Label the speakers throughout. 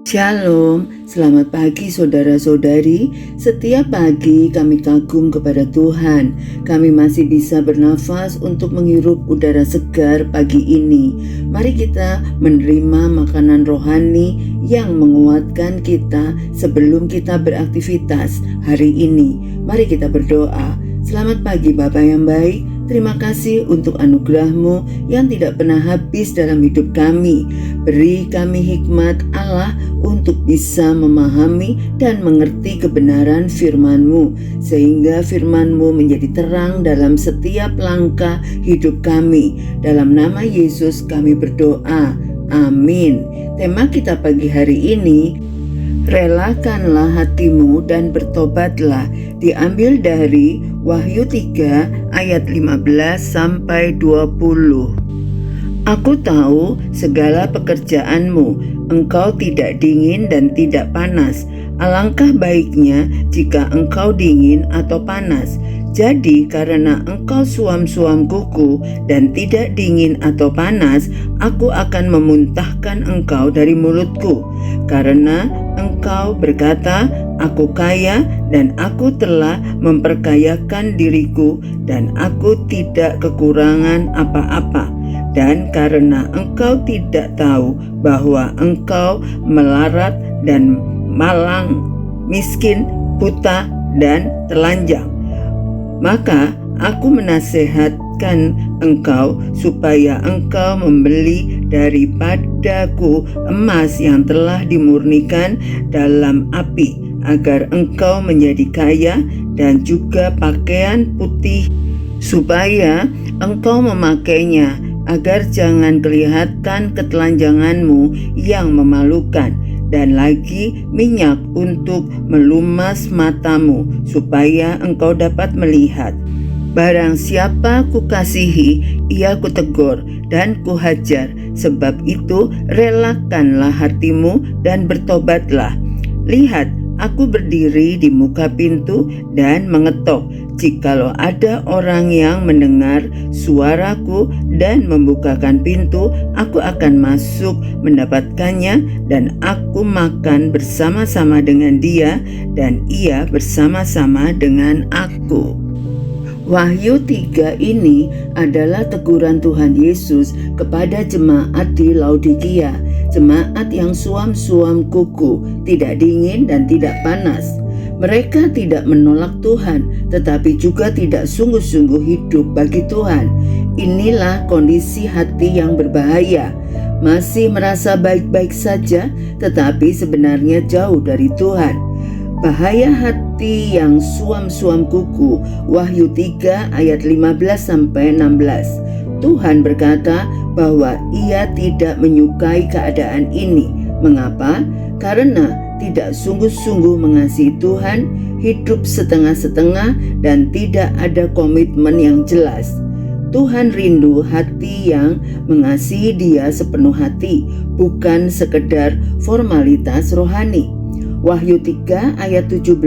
Speaker 1: Shalom, selamat pagi saudara-saudari. Setiap pagi kami kagum kepada Tuhan. Kami masih bisa bernafas untuk menghirup udara segar pagi ini. Mari kita menerima makanan rohani yang menguatkan kita sebelum kita beraktivitas hari ini. Mari kita berdoa. Selamat pagi Bapa yang baik. Terima kasih untuk anugerah-Mu yang tidak pernah habis dalam hidup kami. Beri kami hikmat Allah untuk bisa memahami dan mengerti kebenaran firman-Mu, sehingga firman-Mu menjadi terang dalam setiap langkah hidup kami. Dalam nama Yesus kami berdoa. Amin. Tema kita pagi hari ini, relakanlah hatimu dan bertobatlah, diambil dari Wahyu 3 ayat 15 sampai 20. Aku tahu segala pekerjaanmu, engkau tidak dingin dan tidak panas. Alangkah baiknya jika engkau dingin atau panas. Jadi karena engkau suam-suam kuku dan tidak dingin atau panas, aku akan memuntahkan engkau dari mulutku. Karena engkau berkata, aku kaya dan aku telah memperkayakan diriku dan aku tidak kekurangan apa-apa. Dan karena engkau tidak tahu bahwa engkau melarat dan malang, miskin, buta, dan telanjang, maka aku menasihatkan engkau supaya engkau membeli daripadaku emas yang telah dimurnikan dalam api, agar engkau menjadi kaya, dan juga pakaian putih supaya engkau memakainya, agar jangan kelihatan ketelanjanganmu yang memalukan, dan lagi minyak untuk melumas matamu, supaya engkau dapat melihat. Barang siapa kukasihi, ia kutegur dan kuhajar. Sebab itu relakanlah hatimu dan bertobatlah. Lihat, aku berdiri di muka pintu dan mengetok. Jikalau ada orang yang mendengar suaraku dan membukakan pintu, aku akan masuk mendapatkannya, dan aku makan bersama-sama dengan dia, dan ia bersama-sama dengan aku. Wahyu 3 ini adalah teguran Tuhan Yesus kepada jemaat di Laodikia, jemaat yang suam-suam kuku, tidak dingin dan tidak panas. Mereka tidak menolak Tuhan, tetapi juga tidak sungguh-sungguh hidup bagi Tuhan. Inilah kondisi hati yang berbahaya. Masih merasa baik-baik saja, tetapi sebenarnya jauh dari Tuhan. Bahaya hati yang suam-suam kuku. Wahyu 3 ayat 15 sampai 16. Tuhan berkata bahwa Ia tidak menyukai keadaan ini. Mengapa? Karena tidak sungguh-sungguh mengasihi Tuhan, hidup setengah-setengah, dan tidak ada komitmen yang jelas. Tuhan rindu hati yang mengasihi Dia sepenuh hati, bukan sekedar formalitas rohani. Wahyu 3 ayat 17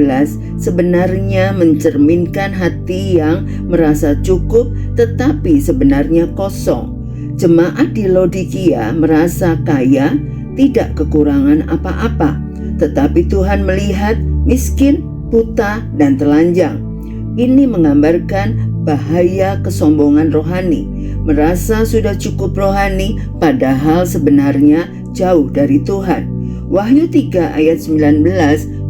Speaker 1: sebenarnya mencerminkan hati yang merasa cukup tetapi sebenarnya kosong. Jemaat di Laodikia merasa kaya, tidak kekurangan apa-apa, tetapi Tuhan melihat miskin, buta, dan telanjang. Ini menggambarkan bahaya kesombongan rohani, merasa sudah cukup rohani padahal sebenarnya jauh dari Tuhan. Wahyu 3 ayat 19,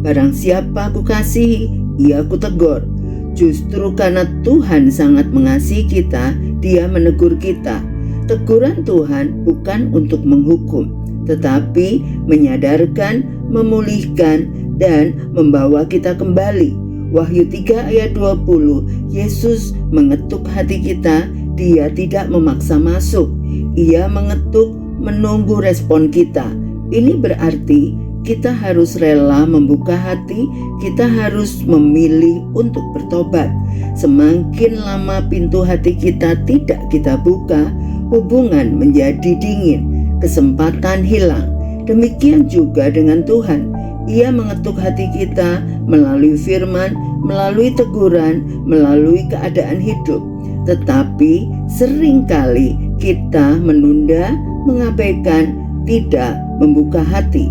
Speaker 1: barang siapa kukasihi, ia kutegur. Justru karena Tuhan sangat mengasihi kita, Dia menegur kita. Teguran Tuhan bukan untuk menghukum, tetapi menyadarkan, memulihkan, dan membawa kita kembali. Wahyu 3 ayat 20, Yesus mengetuk hati kita. Dia tidak memaksa masuk. Ia mengetuk, menunggu respon kita. Ini berarti kita harus rela membuka hati, kita harus memilih untuk bertobat. Semakin lama pintu hati kita tidak kita buka, hubungan menjadi dingin, kesempatan hilang. Demikian juga dengan Tuhan. Ia mengetuk hati kita melalui firman, melalui teguran, melalui keadaan hidup. Tetapi seringkali kita menunda, mengabaikan, tidak membuka hati.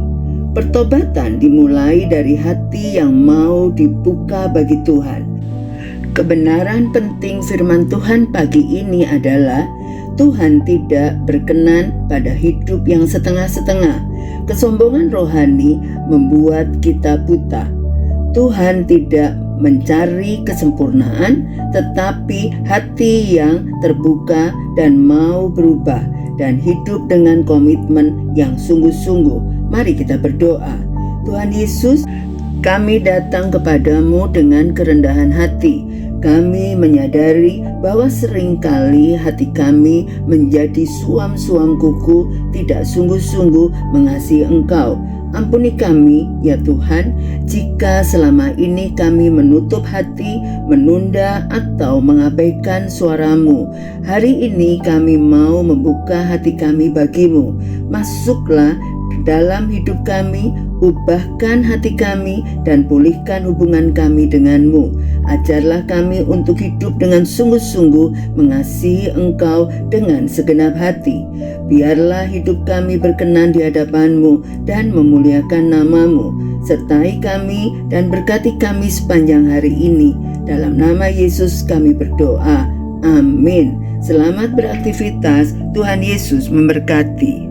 Speaker 1: Pertobatan dimulai dari hati yang mau dibuka bagi Tuhan. Kebenaran penting firman Tuhan pagi ini adalah Tuhan tidak berkenan pada hidup yang setengah-setengah. Kesombongan rohani membuat kita buta. Tuhan tidak mencari kesempurnaan, tetapi hati yang terbuka dan mau berubah dan hidup dengan komitmen yang sungguh-sungguh. Mari kita berdoa. Tuhan Yesus, kami datang kepadamu dengan kerendahan hati. Kami menyadari bahwa seringkali hati kami menjadi suam-suam kuku, tidak sungguh-sungguh mengasihi Engkau. Ampuni kami, ya Tuhan, jika selama ini kami menutup hati, menunda atau mengabaikan suara-Mu. Hari ini kami mau membuka hati kami bagi-Mu. Masuklah dalam hidup kami, ubahkan hati kami dan pulihkan hubungan kami dengan-Mu. Ajarlah kami untuk hidup dengan sungguh-sungguh mengasihi Engkau dengan segenap hati. Biarlah hidup kami berkenan di hadapan-Mu dan memuliakan nama-Mu. Sertai kami dan berkati kami sepanjang hari ini. Dalam nama Yesus kami berdoa. Amin. Selamat beraktivitas. Tuhan Yesus memberkati.